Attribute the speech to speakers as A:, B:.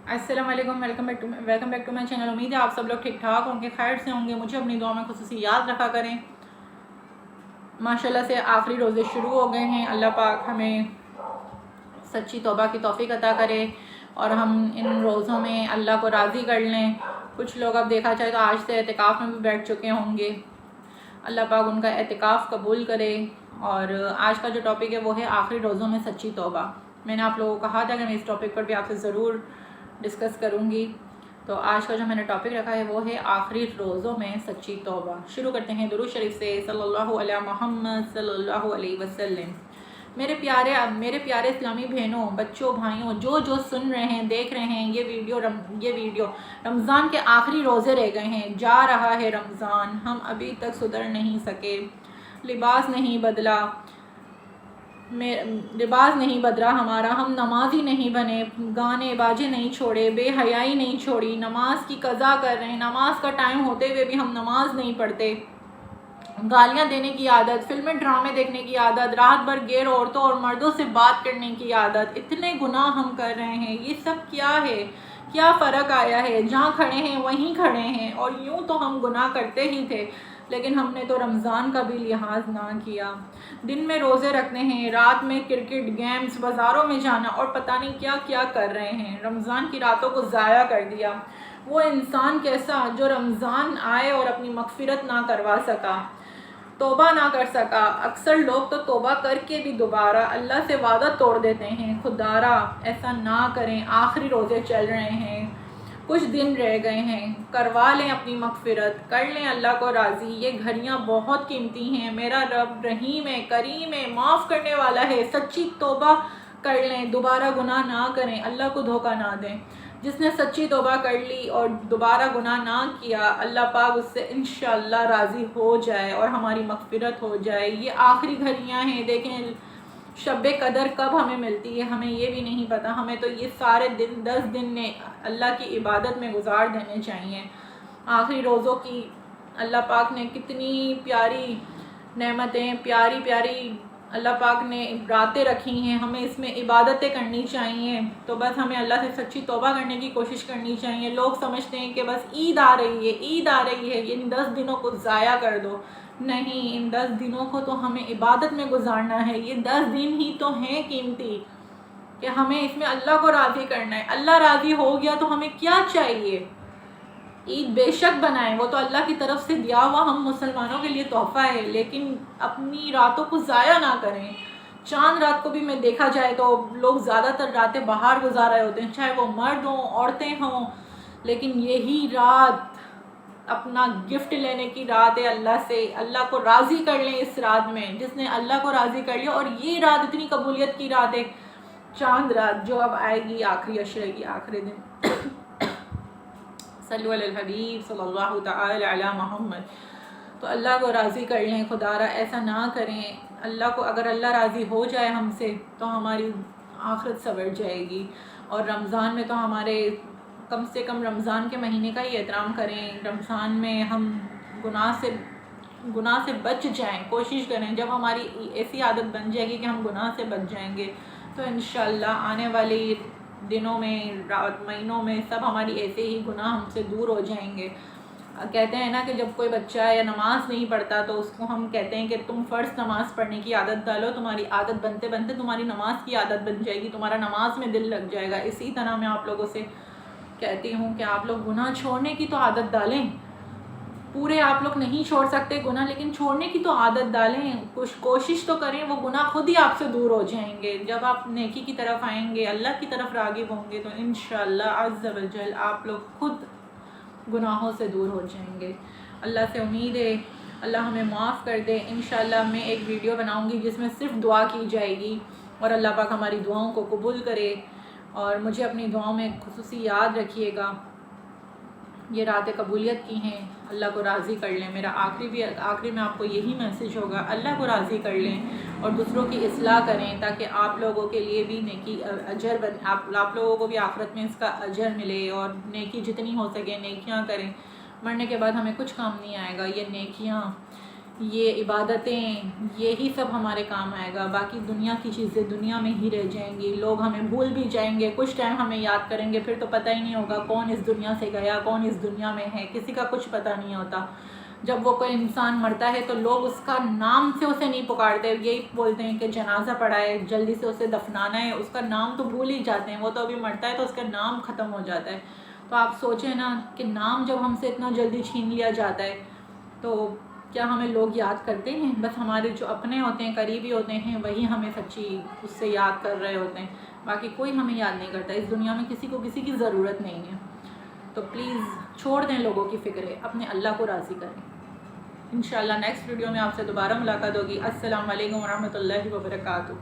A: السلام علیکم، welcome back to my channel. امید ہے آپ سب لوگ ٹھیک ٹھاک ہوں گے، خیر سے ہوں گے۔ مجھے اپنی دعا میں خصوصی یاد رکھا کریں۔ ماشاءاللہ سے آخری روزے شروع ہو گئے ہیں۔ اللہ پاک ہمیں سچی توبہ کی توفیق عطا کرے اور ہم ان روزوں میں اللہ کو راضی کر لیں۔ کچھ لوگ اب دیکھا جائے تو آج سے اعتکاف میں بھی بیٹھ چکے ہوں گے۔ اللہ پاک ان کا اعتکاف قبول کرے۔ اور آج کا جو ٹاپک ہے وہ ہے آخری روزوں میں سچی توبہ۔ میں نے آپ لوگوں کو کہا تھا کہ میں اس ٹاپک پر بھی آپ سے ضرور ڈسکس کروں گی۔ تو آج کا جو میں نے ٹاپک رکھا ہے وہ ہے آخری روزوں میں سچی توبہ۔ شروع کرتے ہیں درود شریف سے، صلی اللہ علیہ محمد صلی اللہ علیہ وسلم۔ میرے پیارے اسلامی بہنوں، بچوں، بھائیوں، جو سن رہے ہیں، دیکھ رہے ہیں یہ ویڈیو، رمضان کے آخری روزے رہ گئے ہیں۔ جا رہا ہے رمضان، ہم ابھی تک سدھر نہیں سکے۔ لباس نہیں بدلا ہمارا، ہم نمازی نہیں بنے، گانے باجے نہیں چھوڑے، بے حیائی نہیں چھوڑی، نماز کی قضا کر رہے ہیں، نماز کا ٹائم ہوتے ہوئے بھی ہم نماز نہیں پڑھتے، گالیاں دینے کی عادت، فلمیں ڈرامے دیکھنے کی عادت، رات بھر غیر عورتوں اور مردوں سے بات کرنے کی عادت، اتنے گناہ ہم کر رہے ہیں۔ یہ سب کیا ہے؟ کیا فرق آیا ہے؟ جہاں کھڑے ہیں وہیں کھڑے ہیں۔ اور یوں تو ہم گناہ کرتے ہی تھے، لیکن ہم نے تو رمضان کا بھی لحاظ نہ کیا۔ دن میں روزے رکھتے ہیں، رات میں کرکٹ، گیمز، بازاروں میں جانا اور پتہ نہیں کیا کیا کر رہے ہیں۔ رمضان کی راتوں کو ضائع کر دیا۔ وہ انسان کیسا جو رمضان آئے اور اپنی مغفرت نہ کروا سکا، توبہ نہ کر سکا۔ اکثر لوگ تو توبہ کر کے بھی دوبارہ اللہ سے وعدہ توڑ دیتے ہیں۔ خدارا ایسا نہ کریں، آخری روزے چل رہے ہیں، کچھ دن رہ گئے ہیں، کروا لیں اپنی مغفرت، کر لیں اللہ کو راضی۔ یہ گھڑیاں بہت قیمتی ہیں۔ میرا رب رحیم ہے، کریم ہے، معاف کرنے والا ہے۔ سچی توبہ کر لیں، دوبارہ گناہ نہ کریں، اللہ کو دھوکہ نہ دیں۔ جس نے سچی توبہ کر لی اور دوبارہ گناہ نہ کیا، اللہ پاک اس سے انشاءاللہ راضی ہو جائے اور ہماری مغفرت ہو جائے۔ یہ آخری گھڑیاں ہیں۔ دیکھیں شب قدر کب ہمیں ملتی ہے ہمیں یہ بھی نہیں پتہ۔ ہمیں تو یہ سارے دن 10 دن نے اللہ کی عبادت میں گزار دینے چاہیے۔ آخری روزوں کی اللہ پاک نے کتنی پیاری نعمتیں، پیاری اللہ پاک نے راتیں رکھی ہیں، ہمیں اس میں عبادتیں کرنی چاہیے۔ تو بس ہمیں اللہ سے سچی توبہ کرنے کی کوشش کرنی چاہیے۔ لوگ سمجھتے ہیں کہ بس عید آ رہی ہے، ان 10 دنوں کو ضائع کر دو۔ نہیں، ان 10 دنوں کو تو ہمیں عبادت میں گزارنا ہے۔ یہ 10 دن ہی تو ہیں قیمتی کہ ہمیں اس میں اللہ کو راضی کرنا ہے۔ اللہ راضی ہو گیا تو ہمیں کیا چاہیے؟ عید بے شک بنائیں، وہ تو اللہ کی طرف سے دیا ہوا ہم مسلمانوں کے لیے تحفہ ہے، لیکن اپنی راتوں کو ضائع نہ کریں۔ چاند رات کو بھی میں دیکھا جائے تو لوگ زیادہ تر راتیں باہر گزار رہے ہوتے ہیں، چاہے وہ مرد ہوں، عورتیں ہوں، لیکن یہی رات اپنا گفٹ لینے کی رات ہے اللہ سے۔ اللہ کو راضی کر لیں اس رات میں۔ جس نے اللہ کو راضی کر لیا، اور یہ رات اتنی قبولیت کی رات ہے، چاند رات جو اب آئے گی، آخری عشرے کی آخری دن۔ صلو علی الحبیب صلی اللہ تعالی علی محمد۔ تو اللہ کو راضی کر لیں۔ خدارا ایسا نہ کریں۔ اللہ کو اگر اللہ راضی ہو جائے ہم سے تو ہماری آخرت سنور جائے گی۔ اور رمضان میں تو ہمارے کم سے کم رمضان کے مہینے کا ہی احترام کریں۔ رمضان میں ہم گناہ سے بچ جائیں، کوشش کریں۔ جب ہماری ایسی عادت بن جائے گی کہ ہم گناہ سے بچ جائیں گے تو انشاءاللہ آنے والی دنوں میں، مہینوں میں سب ہماری ایسے ہی گناہ ہم سے دور ہو جائیں گے۔ کہتے ہیں نا کہ جب کوئی بچہ یا نماز نہیں پڑھتا تو اس کو ہم کہتے ہیں کہ تم فرض نماز پڑھنے کی عادت ڈالو، تمہاری عادت بنتے بنتے تمہاری نماز کی عادت بن جائے گی، تمہارا نماز میں دل لگ جائے گا۔ اسی طرح میں آپ لوگوں سے کہتی ہوں کہ آپ لوگ گناہ چھوڑنے کی تو عادت ڈالیں۔ پورے آپ لوگ نہیں چھوڑ سکتے گناہ، لیکن چھوڑنے کی تو عادت ڈالیں، کچھ کوشش تو کریں۔ وہ گناہ خود ہی آپ سے دور ہو جائیں گے۔ جب آپ نیکی کی طرف آئیں گے، اللہ کی طرف راغب ہوں گے، تو انشاءاللہ عز و جل آپ لوگ خود گناہوں سے دور ہو جائیں گے۔ اللہ سے امید ہے اللہ ہمیں معاف کر دے۔ انشاءاللہ میں ایک ویڈیو بناؤں گی جس میں صرف دعا کی جائے گی، اور اللہ پاک ہماری دعاؤں کو قبول کرے۔ اور مجھے اپنی دعاؤں میں خصوصی یاد رکھیے گا۔ یہ راتیں قبولیت کی ہیں، اللہ کو راضی کر لیں۔ میرا آخری میں آپ کو یہی میسج ہوگا، اللہ کو راضی کر لیں اور دوسروں کی اصلاح کریں، تاکہ آپ لوگوں کے لیے بھی نیکی اجر آپ لوگوں کو بھی آخرت میں اس کا اجر ملے۔ اور نیکی جتنی ہو سکے نیکیاں کریں۔ مرنے کے بعد ہمیں کچھ کام نہیں آئے گا یہ نیکیاں، یہ عبادتیں، یہی سب ہمارے کام آئے گا. باقی دنیا کی چیزیں دنیا میں ہی رہ جائیں گی. لوگ ہمیں بھول بھی جائیں گے، کچھ ٹائم ہمیں یاد کریں گے، پھر تو پتہ ہی نہیں ہوگا کون اس دنیا سے گیا، کون اس دنیا میں ہے. کسی کا کچھ پتہ نہیں ہوتا. جب وہ کوئی انسان مرتا ہے تو لوگ اس کا نام سے اسے نہیں پکارتے، یہی بولتے ہیں کہ جنازہ پڑا ہے، جلدی سے اسے دفنانا ہے. اس کا نام تو بھول ہی جاتے ہیں. وہ تو ابھی مرتا ہے تو اس کا نام ختم ہو جاتا ہے. تو آپ سوچیں نا کہ نام جب ہم سے اتنا جلدی چھین لیا جاتا ہے تو کیا ہمیں لوگ یاد کرتے ہیں؟ بس ہمارے جو اپنے ہوتے ہیں، قریبی ہوتے ہیں، وہی ہمیں سچی اس سے یاد کر رہے ہوتے ہیں. باقی کوئی ہمیں یاد نہیں کرتا. اس دنیا میں کسی کو کسی کی ضرورت نہیں ہے. تو پلیز چھوڑ دیں لوگوں کی فکریں، اپنے اللہ کو راضی کریں. انشاءاللہ نیکسٹ ویڈیو میں آپ سے دوبارہ ملاقات ہوگی. السلام علیکم ورحمۃ اللہ وبرکاتہ.